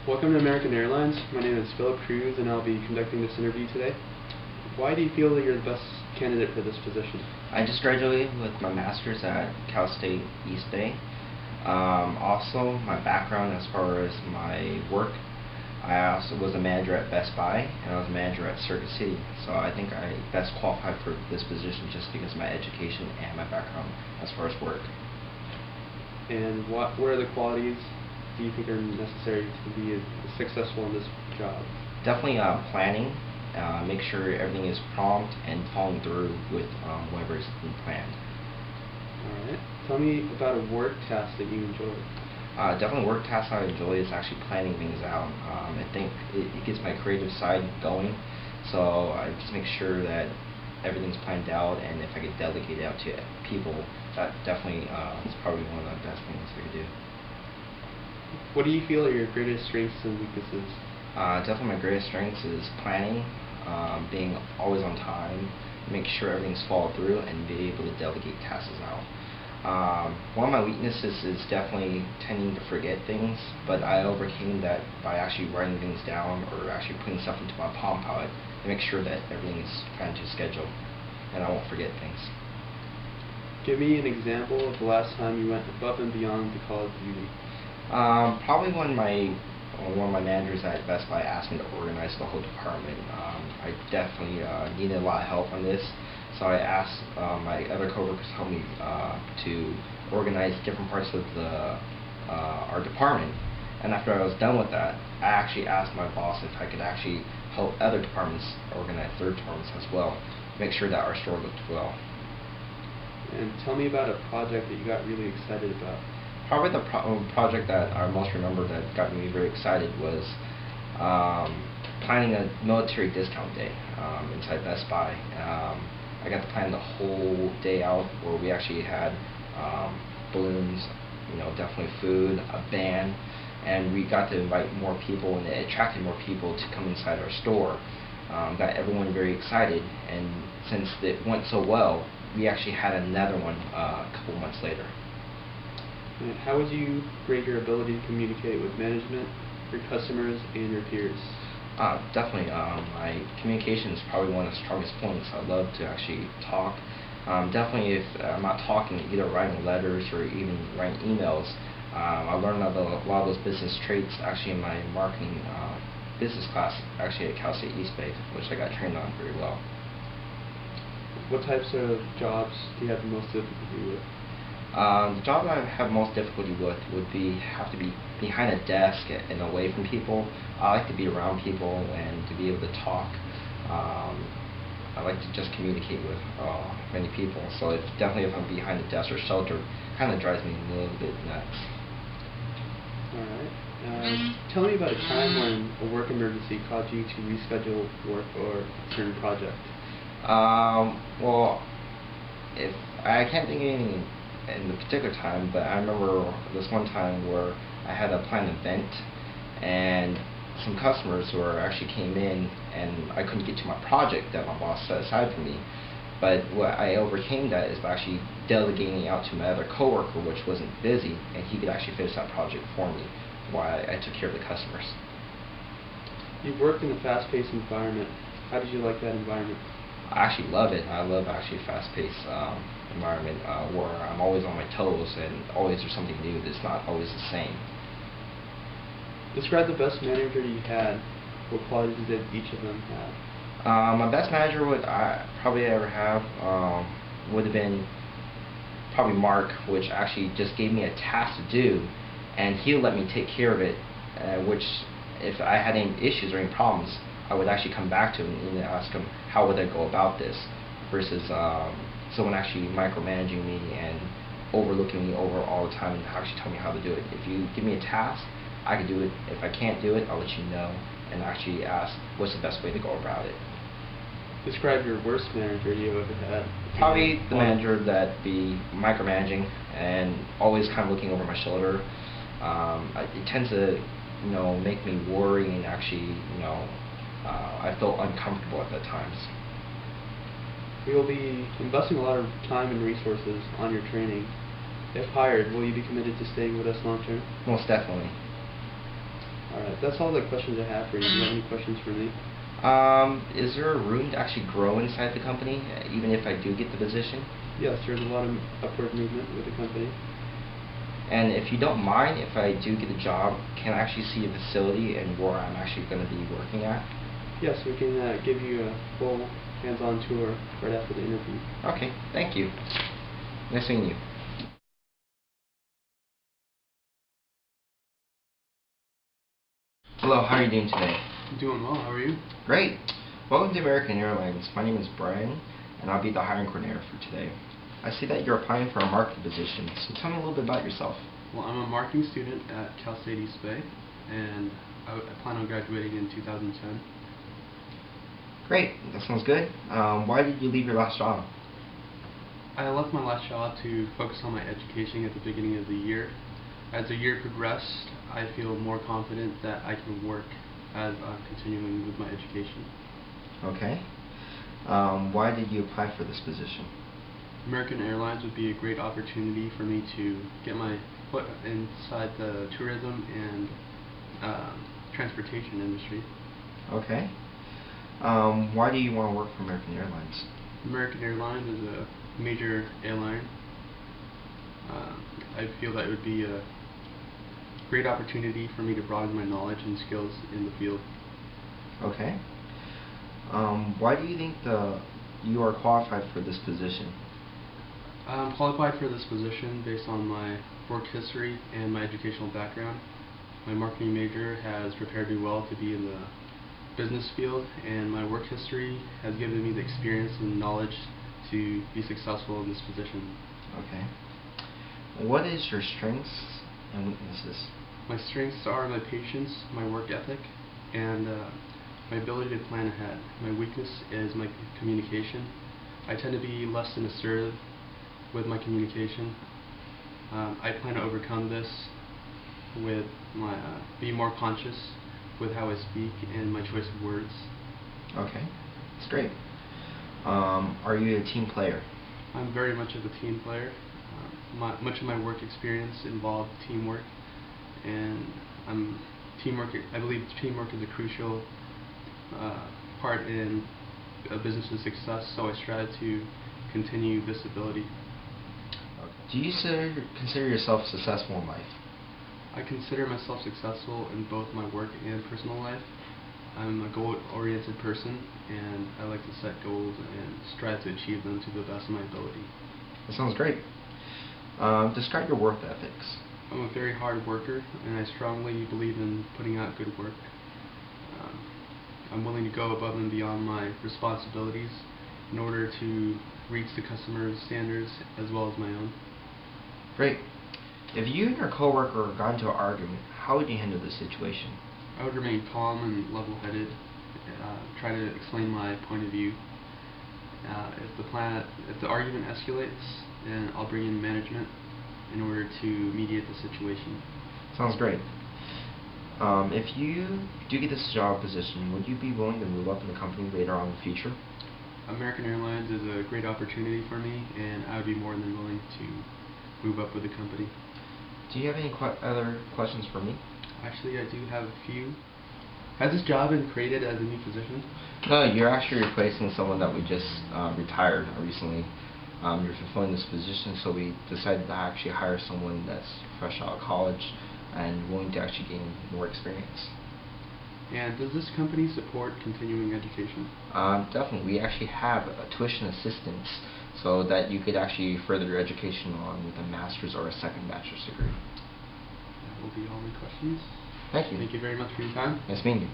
Welcome to American Airlines. My name is Philip Cruz and I'll be conducting this interview today. Why do you feel that you're the best candidate for this position? I just graduated with my master's at Cal State East Bay. Also, my background as far as my work, I also was a manager at Best Buy and I was a manager at Circuit City. So I think I best qualified for this position just because of my education and my background as far as work. And what are the qualities do you think are necessary to be successful in this job? Definitely planning. Make sure everything is prompt and following through with whatever is being planned. Alright. Tell me about a work task that you enjoy. Definitely work tasks I enjoy is actually planning things out. I think it gets my creative side going, so I just make sure that everything's planned out, and if I could delegate it out to people, that definitely is probably one of the best things I could do. What do you feel are your greatest strengths and weaknesses? Definitely my greatest strengths is planning, being always on time, make sure everything's followed through, and be able to delegate tasks out. One of my weaknesses is definitely tending to forget things, but I overcame that by actually writing things down or actually putting stuff into my Palm Pilot to make sure that everything is planned to schedule and I won't forget things. Give me an example of the last time you went above and beyond the call of duty. Probably when one of my managers at Best Buy asked me to organize the whole department. I definitely needed a lot of help on this, so I asked my other coworkers to help me to organize different parts of our department. And after I was done with that, I actually asked my boss if I could actually help other departments organize their departments as well, make sure that our store looked well. And tell me about a project that you got really excited about. Probably the project that I most remember that got me very excited was planning a military discount day inside Best Buy. I got to plan the whole day out where we actually had balloons, definitely food, a band, and we got to invite more people, and it attracted more people to come inside our store. Got everyone very excited, and since it went so well, we actually had another one a couple months later. And how would you rate your ability to communicate with management, your customers, and your peers? Definitely. My communication is probably one of the strongest points. I love to actually talk. Definitely if I'm not talking, either writing letters or even writing emails, I learned a lot of those business traits actually in my marketing business class actually at Cal State East Bay, which I got trained on very well. What types of jobs do you have the most difficulty with? The job I have most difficulty with would have to be behind a desk and away from people. I like to be around people and to be able to talk. I like to just communicate with many people. So definitely if I'm behind a desk or shelter, it kind of drives me a little bit nuts. Alright. Tell me about a time when a work emergency caused you to reschedule work or a certain project. Well, if I can't think of anything in the particular time, but I remember this one time where I had a planned event and some customers who actually came in and I couldn't get to my project that my boss set aside for me. But what I overcame that is by actually delegating out to my other coworker, which wasn't busy, and he could actually finish that project for me while I took care of the customers. You've worked in a fast-paced environment. How did you like that environment? I actually love it. I love actually a fast-paced environment where I'm always on my toes and always there's something new that's not always the same. Describe the best manager you had. What qualities did each of them have? My best manager I probably ever have would have been probably Mark, which actually just gave me a task to do, and he'll let me take care of it, which if I had any issues or any problems, I would actually come back to him and ask him how would I go about this, versus someone actually micromanaging me and overlooking me over all the time and actually tell me how to do it. If you give me a task, I can do it. If I can't do it, I'll let you know and actually ask what's the best way to go about it. Describe your worst manager you ever had. Probably the manager that be micromanaging and always kind of looking over my shoulder. It tends to, make me worry and actually, I felt uncomfortable at times. We will be investing a lot of time and resources on your training. If hired, will you be committed to staying with us long term? Most definitely. Alright, that's all the questions I have for you. Do you have any questions for me? Is there a room to actually grow inside the company, even if I do get the position? Yes, there's a lot of upward movement with the company. And if you don't mind, if I do get a job, can I actually see a facility and where I'm actually going to be working at? Yes, we can give you a full hands-on tour right after the interview. Okay, thank you. Nice seeing you. Hello, how are you doing today? I'm doing well, how are you? Great. Welcome to American Airlines. My name is Brian, and I'll be the hiring coordinator for today. I see that you're applying for a marketing position, so tell me a little bit about yourself. Well, I'm a marketing student at Cal State East Bay, and I plan on graduating in 2010. Great, that sounds good. Why did you leave your last job? I left my last job to focus on my education at the beginning of the year. As the year progressed, I feel more confident that I can work as I'm continuing with my education. Okay. Why did you apply for this position? American Airlines would be a great opportunity for me to get my foot inside the tourism and transportation industry. Okay. Why do you want to work for American Airlines? American Airlines is a major airline. I feel that it would be a great opportunity for me to broaden my knowledge and skills in the field. Okay. Why do you think you are qualified for this position? I'm qualified for this position based on my work history and my educational background. My marketing major has prepared me well to be in the business field, and my work history has given me the experience and knowledge to be successful in this position. Okay. What is your strengths and weaknesses? My strengths are my patience, my work ethic, and my ability to plan ahead. My weakness is my communication. I tend to be less than assertive with my communication. I plan to overcome this with my be more conscious with how I speak and my choice of words. Okay, that's great. Are you a team player? I'm very much of a team player. Much of my work experience involved teamwork, and I believe teamwork is a crucial part in a business's success, so I strive to continue this ability. Okay. Do you consider yourself successful in life? I consider myself successful in both my work and personal life. I'm a goal-oriented person, and I like to set goals and strive to achieve them to the best of my ability. That sounds great. Describe your work ethics. I'm a very hard worker, and I strongly believe in putting out good work. I'm willing to go above and beyond my responsibilities in order to reach the customer's standards as well as my own. Great. If you and your coworker got into an argument, how would you handle the situation? I would remain calm and level-headed, try to explain my point of view. If the argument escalates, then I'll bring in management in order to mediate the situation. Sounds great. If you do get this job position, would you be willing to move up in the company later on in the future? American Airlines is a great opportunity for me, and I would be more than willing to move up with the company. Do you have any other questions for me? Actually, I do have a few. Has this job been created as a new position? No, you're actually replacing someone that we just retired recently. You're fulfilling this position, so we decided to actually hire someone that's fresh out of college and willing to actually gain more experience. And does this company support continuing education? Definitely. We actually have tuition assistance so that you could actually further your education on with a master's or a second bachelor's degree. That will be all my questions. Thank you. Thank you very much for your time. Nice meeting you.